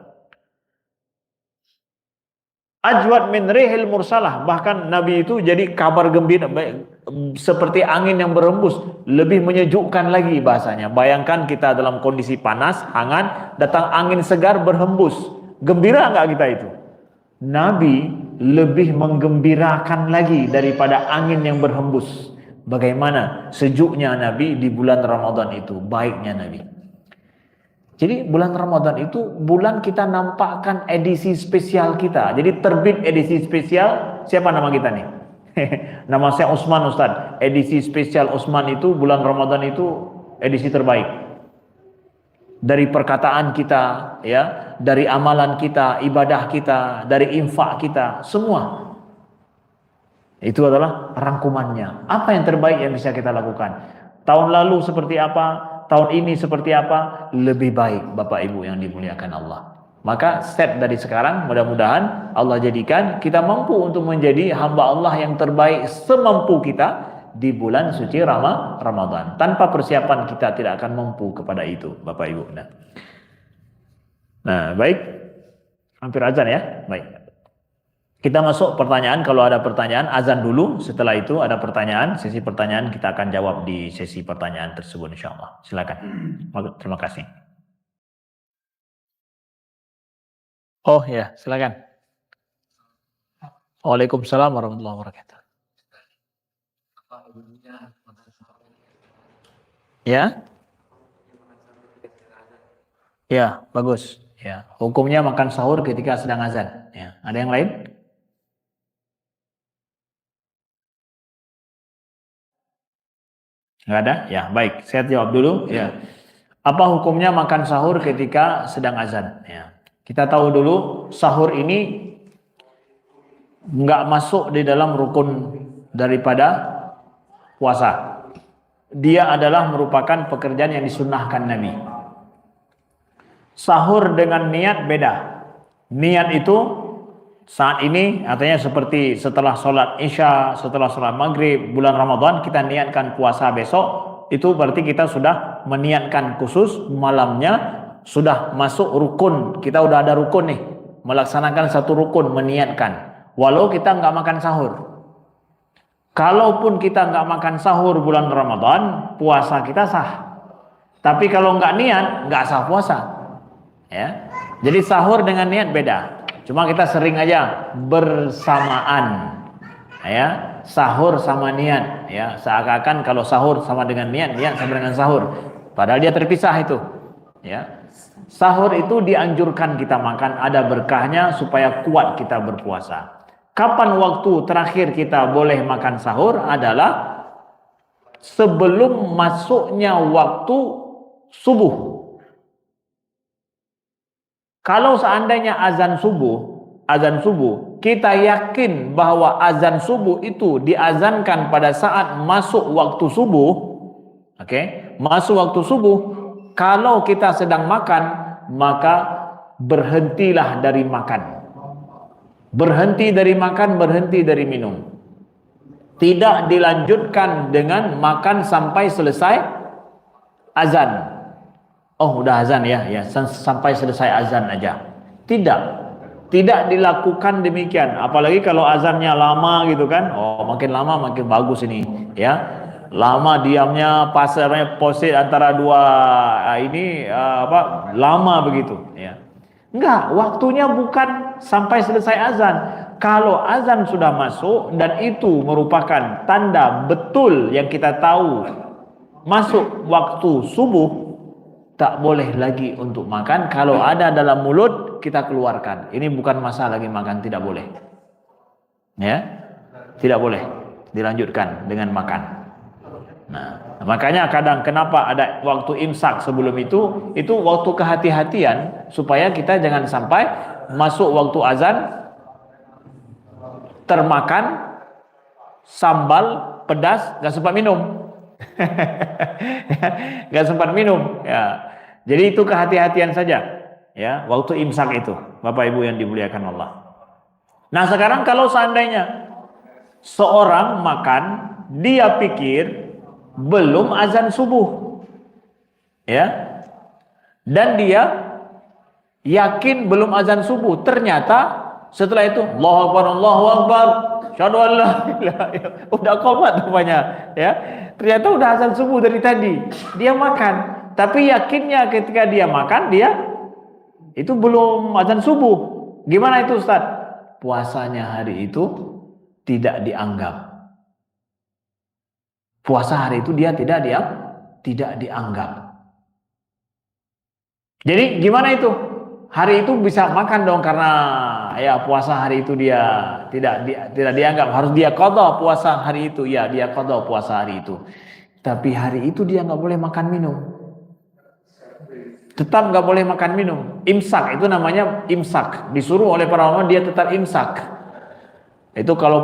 Ajwad min rihil mursalah, bahkan Nabi itu jadi kabar gembira seperti angin yang berembus, lebih menyejukkan lagi bahasanya. Bayangkan kita dalam kondisi panas, hangat, datang angin segar berhembus. Gembira enggak kita itu? Nabi lebih menggembirakan lagi daripada angin yang berhembus. Bagaimana sejuknya Nabi di bulan Ramadan itu, baiknya Nabi. Jadi bulan Ramadan itu bulan kita nampakkan edisi spesial kita. Jadi terbit edisi spesial, siapa nama kita nih? Nama saya Usman Ustaz. Edisi spesial Usman itu bulan Ramadan itu edisi terbaik. Dari perkataan kita, ya, dari amalan kita, ibadah kita, dari infak kita, semua. Itu adalah rangkumannya. Apa yang terbaik yang bisa kita lakukan? Tahun lalu seperti apa? Tahun ini seperti apa? Lebih baik, Bapak Ibu yang dimuliakan Allah. Maka set dari sekarang, mudah-mudahan Allah jadikan kita mampu untuk menjadi hamba Allah yang terbaik semampu kita di bulan suci Ramadan. Tanpa persiapan kita tidak akan mampu kepada itu, Bapak Ibu. Nah, baik. Hampir azan ya? Baik. Kita masuk pertanyaan. Kalau ada pertanyaan, azan dulu. Setelah itu ada pertanyaan. Sesi pertanyaan kita akan jawab di sesi pertanyaan tersebut, insyaAllah. Silakan. Terima kasih. Oh ya, silakan. Waalaikumsalam warahmatullahi wabarakatuh. Ya? Ya, bagus. Ya, hukumnya makan sahur ketika sedang azan. Ya, ada yang lain? Nggak ada? Ya, baik. Saya jawab dulu. Ya. Apa hukumnya makan sahur ketika sedang azan? Ya. Kita tahu dulu, sahur ini nggak masuk di dalam rukun daripada puasa. Dia adalah merupakan pekerjaan yang disunnahkan Nabi. Sahur dengan niat beda. Niat itu saat ini artinya seperti setelah sholat isya, setelah sholat maghrib, bulan Ramadan kita niatkan puasa besok, itu berarti kita sudah meniatkan khusus malamnya, sudah masuk rukun, kita udah ada rukun nih, melaksanakan satu rukun, meniatkan, walau kita nggak makan sahur. Kalaupun kita nggak makan sahur bulan Ramadan, puasa kita sah. Tapi kalau nggak niat, nggak sah puasa. Ya, jadi sahur dengan niat beda. Cuma kita sering aja bersamaan, ya, sahur sama niat, ya, seakan-akan kalau sahur sama dengan niat, niat sama dengan sahur, padahal dia terpisah itu, ya. Sahur itu dianjurkan kita makan, ada berkahnya supaya kuat kita berpuasa. Kapan waktu terakhir kita boleh makan sahur adalah sebelum masuknya waktu subuh. Kalau seandainya azan subuh, kita yakin bahwa azan subuh itu diazankan pada saat masuk waktu subuh, oke, masuk waktu subuh, kalau kita sedang makan, maka berhentilah dari makan. Berhenti dari makan, berhenti dari minum. Tidak dilanjutkan dengan makan sampai selesai azan. Oh, udah azan ya, sampai selesai azan aja. Tidak dilakukan demikian. Apalagi kalau azannya lama gitu kan. Oh, makin lama makin bagus ini, ya. Lama diamnya, pasarnya posit antara dua lama begitu, ya. Enggak, waktunya bukan sampai selesai azan. Kalau azan sudah masuk dan itu merupakan tanda betul yang kita tahu masuk waktu subuh, tak boleh lagi untuk makan. Kalau ada dalam mulut, kita keluarkan. Ini bukan masa lagi makan, tidak boleh. Ya, tidak boleh dilanjutkan dengan makan. Nah, makanya kadang kenapa ada waktu imsak sebelum itu waktu kehati-hatian supaya kita jangan sampai masuk waktu azan termakan sambal pedas, gak sempat minum. Gak sempat minum, ya. Jadi itu kehati-hatian saja, ya, waktu imsak itu, Bapak Ibu yang dimuliakan Allah. Nah, sekarang kalau seandainya seorang makan, dia pikir belum azan subuh, ya, dan dia yakin belum azan subuh, ternyata setelah itu Allahu Akbar, Allahu Akbar, syahadu an la ilaha illallah, udah qomat rupanya, ya. Ternyata udah azan subuh dari tadi. Dia makan, tapi yakinnya ketika dia makan, dia itu belum azan subuh. Gimana itu, Ustaz? puasanya hari itu tidak dianggap. Puasa hari itu dia tidak dianggap. Jadi gimana itu? Hari itu bisa makan dong karena ya puasa hari itu dia tidak dianggap, harus dia qadha puasa hari itu. Ya, dia qadha puasa hari itu. Tapi hari itu dia nggak boleh makan minum. Tetap nggak boleh makan minum. Imsak itu namanya imsak. Disuruh oleh para ulama dia tetap imsak. Itu kalau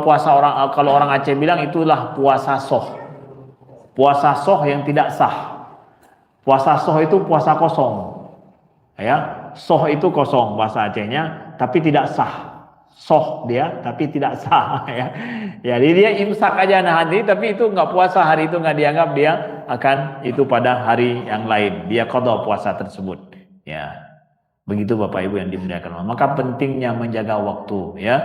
orang Aceh bilang itulah puasa soh. Puasa soh yang tidak sah. Puasa soh itu puasa kosong. Ya, soh itu kosong bahasa Acehnya, tapi tidak sah. Soh dia, tapi tidak sah. Ya, jadi dia imsak aja nahan diri, tapi itu nggak puasa hari itu, nggak dianggap dia akan itu pada hari yang lain. Dia qadha puasa tersebut. Ya, begitu Bapak Ibu yang dimuliakan Allah. Maka pentingnya menjaga waktu. Ya.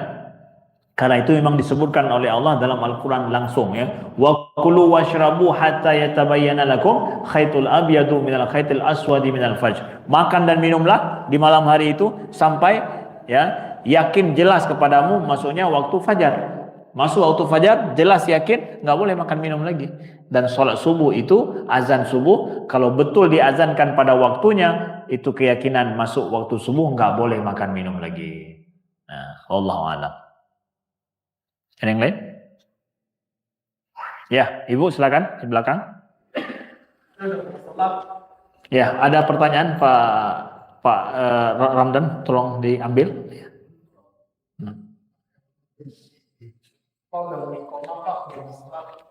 Karena itu memang disebutkan oleh Allah dalam Al-Quran langsung ya. Wa kulu washrabu hatta yatabayyana lakum khaytul abyadu minal khaytil aswadi minal fajr. Makan dan minumlah di malam hari itu sampai ya yakin jelas kepadamu masuknya waktu fajar. Masuk waktu fajar jelas yakin nggak boleh makan minum lagi. Dan sholat subuh itu azan subuh kalau betul diazankan pada waktunya itu keyakinan masuk waktu subuh nggak boleh makan minum lagi. Nah, wallahu a'lam. Ada yang lain? Ya, Ibu silakan di belakang. Ya, ada pertanyaan Pak Ramdan, tolong diambil.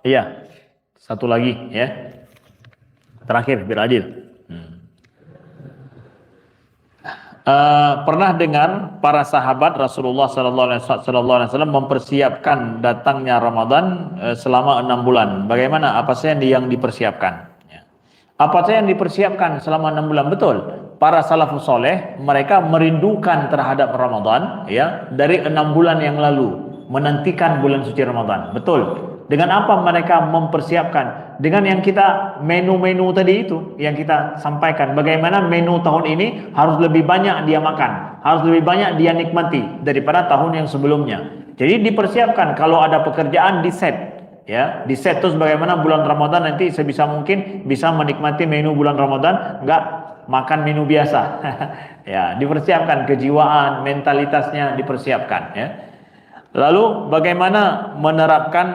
Iya, satu lagi ya. Terakhir biar adil. Pernah dengar para sahabat Rasulullah Sallallahu Alaihi Wasallam mempersiapkan datangnya Ramadan selama 6 bulan. Bagaimana? Apa saja yang dipersiapkan? Apa saja yang dipersiapkan selama 6 bulan? Betul. Para salafus soleh mereka merindukan terhadap Ramadan ya dari 6 bulan yang lalu, menantikan bulan suci Ramadan. Betul. Dengan apa mereka mempersiapkan? Dengan yang kita menu-menu tadi itu yang kita sampaikan. Bagaimana menu tahun ini harus lebih banyak dia makan, harus lebih banyak dia nikmati daripada tahun yang sebelumnya. Jadi dipersiapkan kalau ada pekerjaan di set, ya di set terus bagaimana bulan Ramadan nanti sebisa mungkin bisa menikmati menu bulan Ramadan, enggak makan menu biasa. Ya dipersiapkan kejiwaan, mentalitasnya dipersiapkan. Ya. Lalu bagaimana menerapkan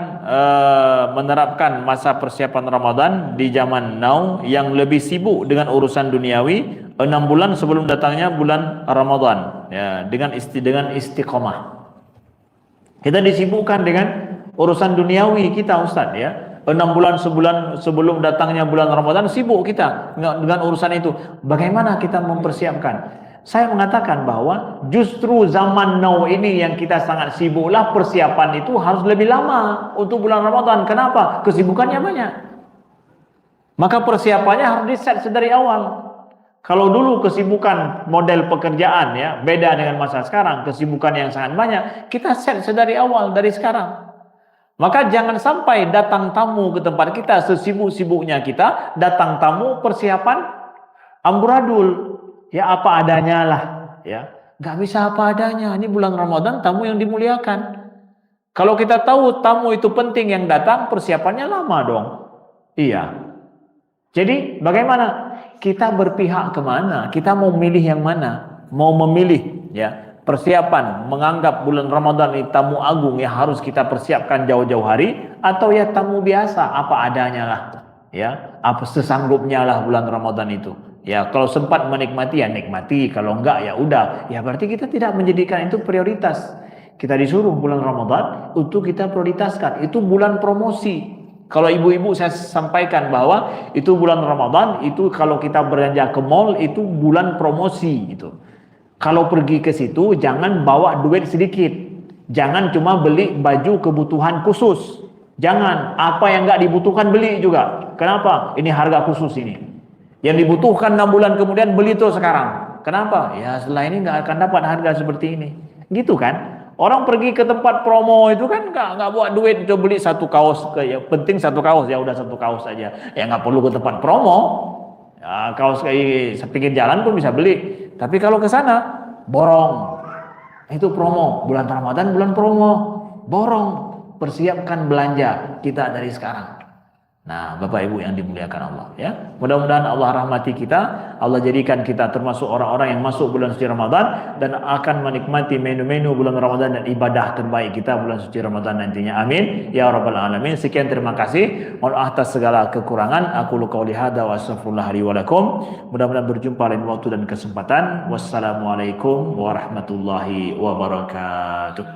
masa persiapan Ramadan di zaman now yang lebih sibuk dengan urusan duniawi 6 bulan sebelum datangnya bulan Ramadan ya dengan istiqomah. Kita disibukkan dengan urusan duniawi kita Ustaz ya. 6 bulan sebelum datangnya bulan Ramadan sibuk kita dengan urusan itu. Bagaimana kita mempersiapkan? Saya mengatakan bahwa justru zaman now ini yang kita sangat sibuklah persiapan itu harus lebih lama untuk bulan Ramadan. Kenapa? Kesibukannya banyak. Maka persiapannya harus di-set sedari awal. Kalau dulu kesibukan model pekerjaan ya beda dengan masa sekarang, kesibukan yang sangat banyak, kita set sedari awal dari sekarang. Maka jangan sampai datang tamu ke tempat kita sesibuk-sibuknya kita, datang tamu persiapan amburadul. Ya apa adanya lah, ya nggak bisa apa adanya. Ini bulan Ramadan tamu yang dimuliakan. Kalau kita tahu tamu itu penting yang datang, persiapannya lama dong. Iya. Jadi bagaimana? Kita berpihak kemana? Kita mau milih yang mana? Mau memilih, ya persiapan menganggap bulan Ramadan ini tamu agung yang harus kita persiapkan jauh-jauh hari, atau ya tamu biasa apa adanya lah, ya apa sesanggupnya lah bulan Ramadan itu. Ya kalau sempat menikmati ya nikmati, kalau enggak ya udah. Ya berarti kita tidak menjadikan itu prioritas. Kita disuruh bulan Ramadan untuk kita prioritaskan. Itu bulan promosi. Kalau ibu-ibu saya sampaikan bahwa itu bulan Ramadan itu kalau kita belanja ke mall itu bulan promosi itu. Kalau pergi ke situ jangan bawa duit sedikit. Jangan cuma beli baju kebutuhan khusus. Jangan apa yang enggak dibutuhkan beli juga. Kenapa? Ini harga khusus ini. Yang dibutuhkan 6 bulan kemudian beli tuh sekarang. Kenapa? Ya setelah ini nggak akan dapat harga seperti ini. Gitu kan? Orang pergi ke tempat promo itu kan nggak buat duit itu beli satu kaos. Ya, penting satu kaos ya udah satu kaos aja. Ya nggak perlu ke tempat promo. Ya, kaos kayak sepinggir jalan pun bisa beli. Tapi kalau ke sana borong. Itu promo, bulan Ramadan bulan promo. Borong, persiapkan belanja kita dari sekarang. Nah, Bapak Ibu yang dimuliakan Allah ya. Mudah-mudahan Allah rahmati kita, Allah jadikan kita termasuk orang-orang yang masuk bulan suci Ramadan dan akan menikmati menu-menu bulan Ramadan dan ibadah terbaik kita bulan suci Ramadan nantinya. Amin ya rabbal alamin. Sekian, terima kasih. Mohon atas segala kekurangan. Aku qouli hadza wa astaghfirullah li wa lakum. Mudah-mudahan berjumpa lain waktu dan kesempatan. Wassalamualaikum warahmatullahi wabarakatuh.